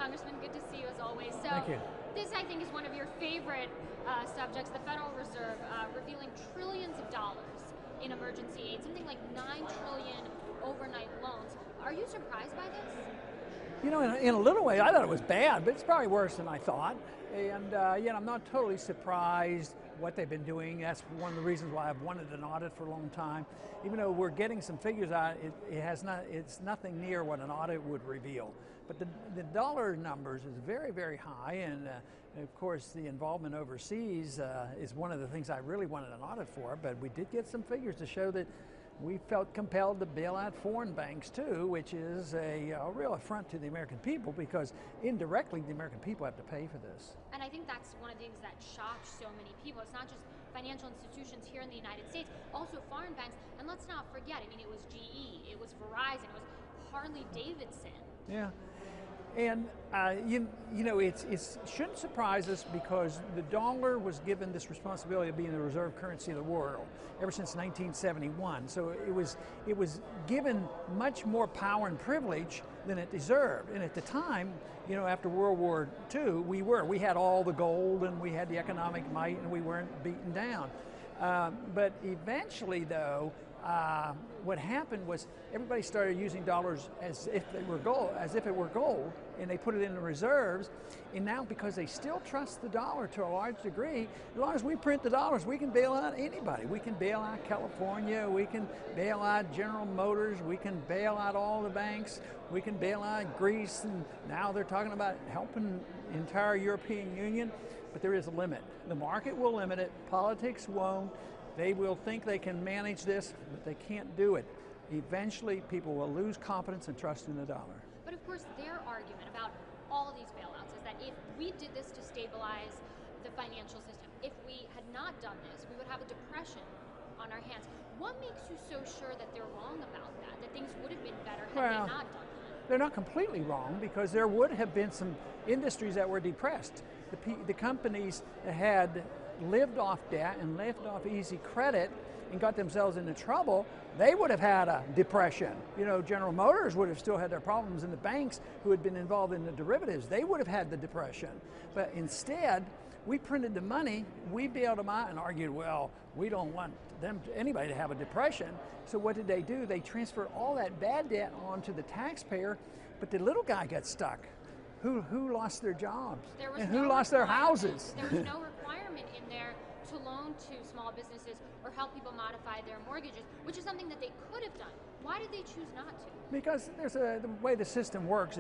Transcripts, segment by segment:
Congressman. Good to see you as always. So, Thank you. This, I think, is one of your favorite subjects, the Federal Reserve revealing trillions of dollars in emergency aid, something like $9 trillion overnight loans. Are you surprised by this? You know, in a little way, I thought it was bad, but it's probably worse than I thought. And I'm not totally surprised what they've been doing. That's one of the reasons why I've wanted an audit for a long time. Even though we're getting some figures out, it's nothing near what an audit would reveal. But the dollar numbers is very, very high, and of course the involvement overseas is one of the things I really wanted an audit for. But we did get some figures to show that we felt compelled to bail out foreign banks too, which is a real affront to the American people, because indirectly the American people have to pay for this. And I think that's one of the things that shocked so many people. It's not just financial institutions here in the United States, also foreign banks. And let's not forget, I mean, it was GE, it was Verizon, it was Harley Davidson. Yeah. And you know, it shouldn't surprise us, because the dollar was given this responsibility of being the reserve currency of the world ever since 1971. So it was given much more power and privilege than it deserved. And at the time, you know, after World War II, we had all the gold and we had the economic might, and we weren't beaten down. But eventually, though, what happened was everybody started using dollars as if it were gold, and they put it in the reserves. And now, because they still trust the dollar to a large degree, as long as we print the dollars, we can bail out anybody. We can bail out California, we can bail out General Motors, we can bail out all the banks, we can bail out Greece, and now they're talking about helping the entire European Union. But there is a limit. The market will limit it, politics won't. They will think they can manage this, but they can't do it. Eventually, people will lose confidence and trust in the dollar. But of course, their argument about all of these bailouts is that if we did this to stabilize the financial system, if we had not done this, we would have a depression on our hands. What makes you so sure that they're wrong about that things would have been better had they not done that? They're not completely wrong, because there would have been some industries that were depressed. The companies that had lived off debt and lived off easy credit and got themselves into trouble, they would have had a depression. You know, General Motors would have still had their problems, and the banks who had been involved in the derivatives, they would have had the depression. But instead, we printed the money, we bailed them out, and argued, well, we don't want anybody to have a depression. So what did they do? They transferred all that bad debt onto the taxpayer, but the little guy got stuck. Who lost their jobs? And who lost their houses? There was no requirement in there to loan to small businesses or help people modify their mortgages, which is something that they could have done. Why did they choose not to? Because the way the system works,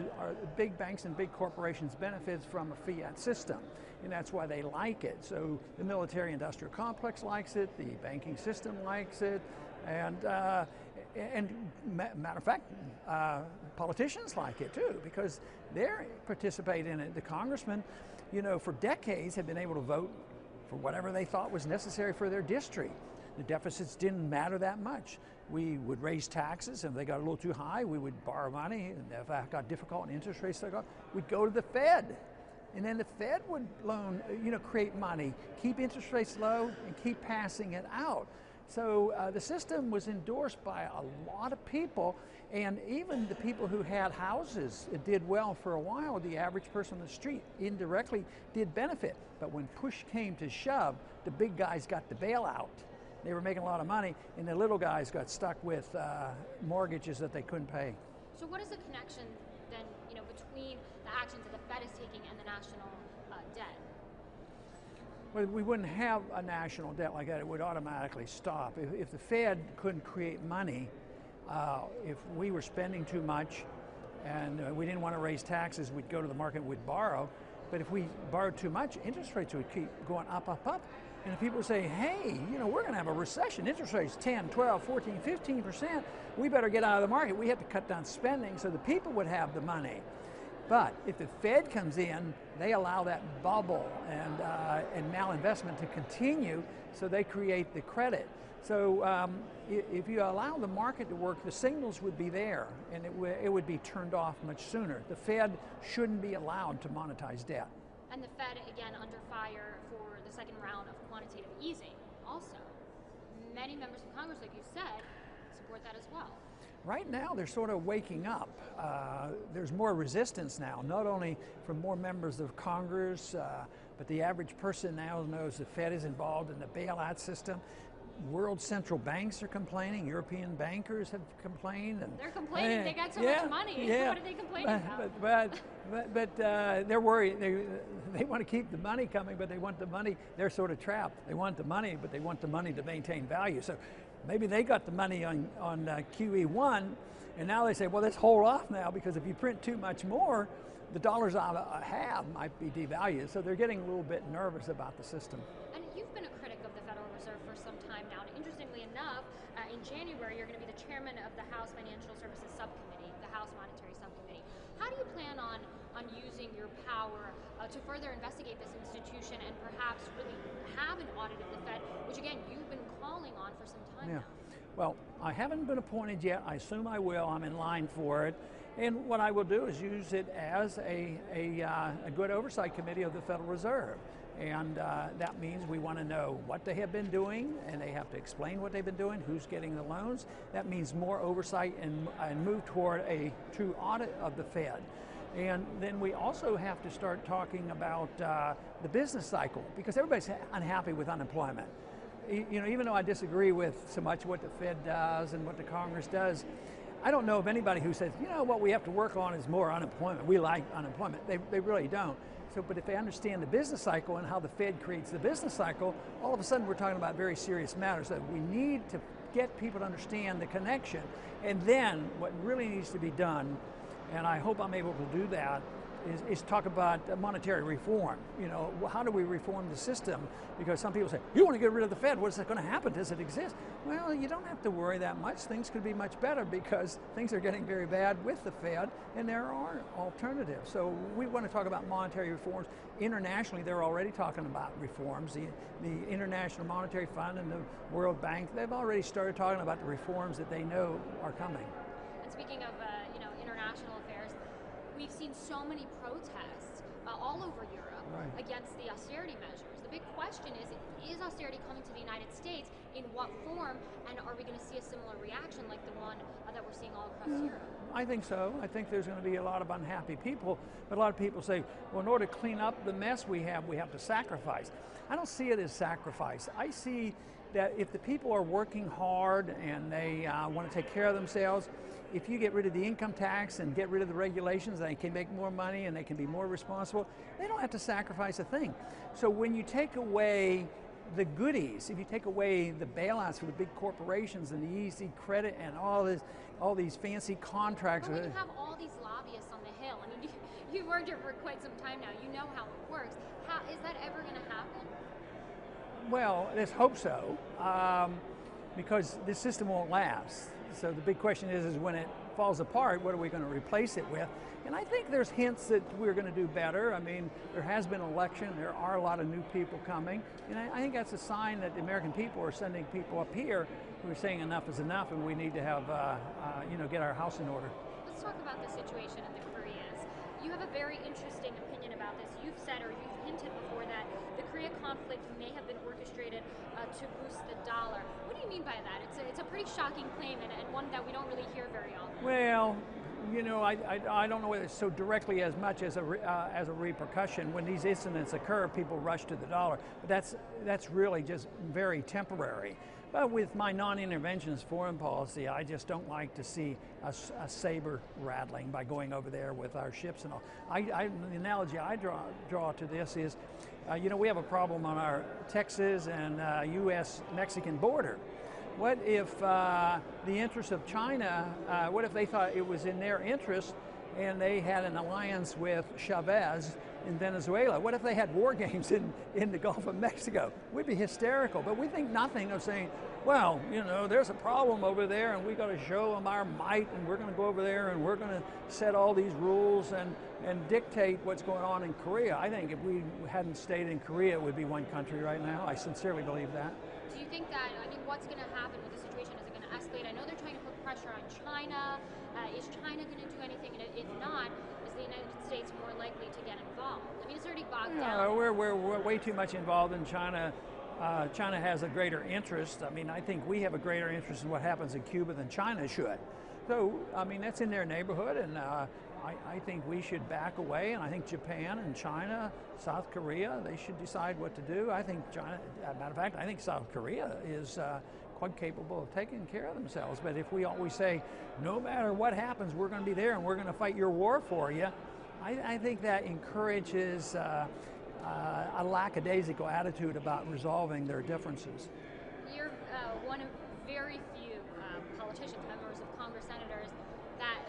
big banks and big corporations benefit from a fiat system, and that's why they like it. So the military-industrial complex likes it, the banking system likes it, and matter of fact, politicians like it too, because they participate in it. The congressmen, you know, for decades have been able to vote for whatever they thought was necessary for their district. The deficits didn't matter that much. We would raise taxes, and if they got a little too high, we would borrow money, and if that got difficult and interest rates got, we'd go to the Fed. And then the Fed would loan, you know, create money, keep interest rates low, and keep passing it out. So the system was endorsed by a lot of people, and even the people who had houses, it did well for a while. The average person on the street indirectly did benefit. But when push came to shove, the big guys got the bailout. They were making a lot of money, and the little guys got stuck with mortgages that they couldn't pay. So what is the connection then, you know, between the actions that the Fed is taking and the national debt? Well, we wouldn't have a national debt like that. It would automatically stop. If the Fed couldn't create money, if we were spending too much and we didn't want to raise taxes, we'd go to the market and we'd borrow. But if we borrowed too much, interest rates would keep going up, up, up. And if people say, hey, you know, we're going to have a recession, interest rates 10, 12, 14, 15%, we better get out of the market. We have to cut down spending so the people would have the money. But if the Fed comes in, they allow that bubble and malinvestment to continue, so they create the credit. So if you allow the market to work, the signals would be there, and it would be turned off much sooner. The Fed shouldn't be allowed to monetize debt. And the Fed, again, under fire for the second round of quantitative easing also. Many members of Congress, like you said, support that as well. Right now, they're sort of waking up. There's more resistance now, not only from more members of Congress, but the average person now knows the Fed is involved in the bailout system. World central banks are complaining. European bankers have complained. And they're complaining. They got so much money. Yeah. What are they complaining about? But they're worried. They want to keep the money coming, but they want the money. They're sort of trapped. They want the money, but they want the money to maintain value. So maybe they got the money on QE1, and now they say, well, let's hold off now, because if you print too much more, the dollars I have might be devalued. So they're getting a little bit nervous about the system. And you've been a critic of the Federal Reserve for some time now. And interestingly enough, in January, you're going to be the chairman of the House Financial Services Subcommittee, the House Monetary Subcommittee. How do you plan on using your power to further investigate this institution and perhaps really have an audit of the Fed, which again, you've been calling on for some time now? Well, I haven't been appointed yet. I assume I will. I'm in line for it. And what I will do is use it as a good oversight committee of the Federal Reserve. And that means we want to know what they have been doing, and they have to explain what they've been doing, who's getting the loans. That means more oversight and move toward a true audit of the Fed. And then we also have to start talking about the business cycle, because everybody's unhappy with unemployment. You know, even though I disagree with so much what the Fed does and what the Congress does, I don't know of anybody who says, you know, what we have to work on is more unemployment. We like unemployment. They really don't. So, but if they understand the business cycle and how the Fed creates the business cycle, all of a sudden we're talking about very serious matters. So we need to get people to understand the connection. And then what really needs to be done, and I hope I'm able to do that, is talk about monetary reform. You know, how do we reform the system? Because some people say, you want to get rid of the Fed, what is going to happen? Does it exist? Well, you don't have to worry that much. Things could be much better, because things are getting very bad with the Fed, and there are alternatives. So we want to talk about monetary reforms. Internationally, they're already talking about reforms. The International Monetary Fund and the World Bank, they've already started talking about the reforms that they know are coming. And speaking of international affairs, we've seen so many protests all over Europe against the austerity measures. The big question is austerity coming to the United States? In what form? And are we going to see a similar reaction like the one that we're seeing all across Europe? I think so. I think there's going to be a lot of unhappy people, but a lot of people say, well, in order to clean up the mess we have to sacrifice. I don't see it as sacrifice. I see that if the people are working hard and they want to take care of themselves, if you get rid of the income tax and get rid of the regulations, they can make more money and they can be more responsible. They don't have to sacrifice a thing. So when you take away the goodies, if you take away the bailouts for the big corporations and the easy credit and all these fancy contracts. But when you have all these lobbyists on the Hill, I mean, you've worked here for quite some time now, you know how it works. How is that ever going to happen? Well, let's hope so, because this system won't last. So the big question is when it falls apart, what are we going to replace it with? And I think there's hints that we're going to do better. I mean, there has been an election. There are a lot of new people coming. And I think that's a sign that the American people are sending people up here who are saying enough is enough, and we need to have, get our house in order. Let's talk about the situation in the Koreas. You have a very interesting opinion about this. You've said, or you've hinted before, that the Korea conflict may have been orchestrated to boost the dollar. What do you mean by that? It's a pretty shocking claim, and one that we don't really hear very often. Well, you know, I don't know whether it's so directly as much as a repercussion. When these incidents occur, people rush to the dollar. But that's really just very temporary. But with my non-interventionist foreign policy, I just don't like to see a saber rattling by going over there with our ships and all. The analogy I draw to this is, we have a problem on our Texas and U.S.-Mexican border. What if the interests of China, what if they thought it was in their interest and they had an alliance with Chavez in Venezuela? What if they had war games in the Gulf of Mexico? We'd be hysterical, but we think nothing of saying, well, there's a problem over there and we got to show them our might, and we're going to go over there and we're going to set all these rules and dictate what's going on in Korea. I think if we hadn't stayed in Korea, it would be one country right now. I sincerely believe that. Do you think that, what's going to happen with the situation? Is it going to escalate? I know they're trying to put pressure on China. Is China going to do anything? And if not, is the United States more likely to get involved? It's already bogged down. We're way too much involved in China. China has a greater interest. I think we have a greater interest in what happens in Cuba than China should. So, I mean, that's in their neighborhood, and I think we should back away, and I think Japan and China, South Korea, they should decide what to do. I think China, as a matter of fact, I think South Korea is quite capable of taking care of themselves. But if we always say, no matter what happens, we're going to be there and we're going to fight your war for you, I think that encourages a lackadaisical attitude about resolving their differences. You're one of very few politicians, members of Congress, senators,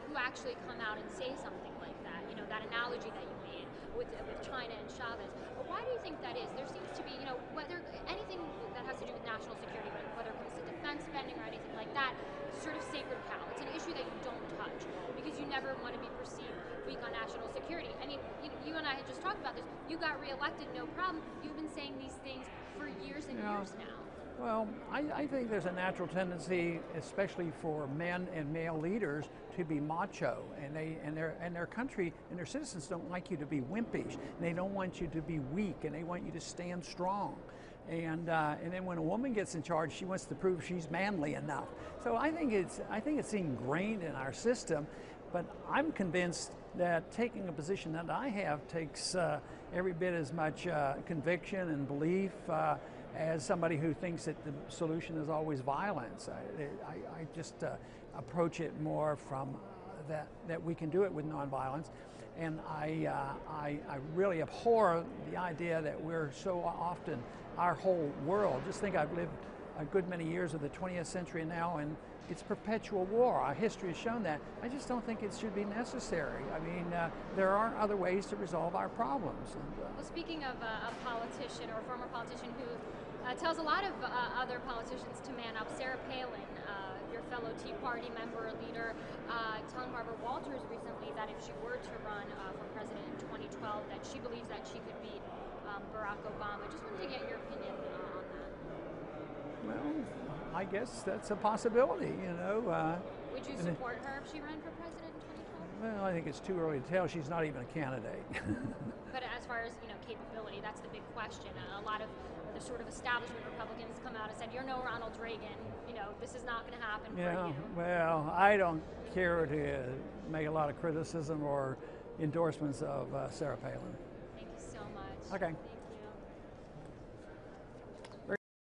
who actually come out and say something like that. You know, that analogy that you made with China and Chavez. But why do you think that is? There seems to be, you know, whether anything that has to do with national security, whether it comes to defense spending or anything like that, sort of sacred cow. It's an issue that you don't touch because you never want to be perceived weak on national security. I mean, you and I had just talked about this. You got reelected, no problem. You've been saying these things for years and years now. Well, I think there's a natural tendency, especially for men and male leaders, to be macho, and their country and their citizens don't like you to be wimpish, and they don't want you to be weak, and they want you to stand strong. And then when a woman gets in charge, she wants to prove she's manly enough. So I think it's ingrained in our system. But I'm convinced that taking a position that I have takes every bit as much conviction and belief as somebody who thinks that the solution is always violence. I just approach it more from that we can do it with nonviolence. And I really abhor the idea that we're so often, our whole world, just think I've lived a good many years of the 20th century now, and it's perpetual war. Our history has shown that. I just don't think it should be necessary. I mean, there are other ways to resolve our problems. Well, speaking of a politician or a former politician who tells a lot of other politicians to man up, Sarah Palin, your fellow Tea Party member, leader, telling Barbara Walters recently that if she were to run for president in 2012, that she believes that she could beat Barack Obama. Just wanted to get your opinion on that. Well, I guess that's a possibility, you know. Would you support her if she ran for president in 2012? Well, I think it's too early to tell. She's not even a candidate. But as far as, you know, capability, that's the big question. A lot of the sort of establishment Republicans come out and said, "You're no Ronald Reagan. You know, this is not going to happen for you." Well, I don't care to make a lot of criticism or endorsements of Sarah Palin. Thank you so much. Okay. Thank you.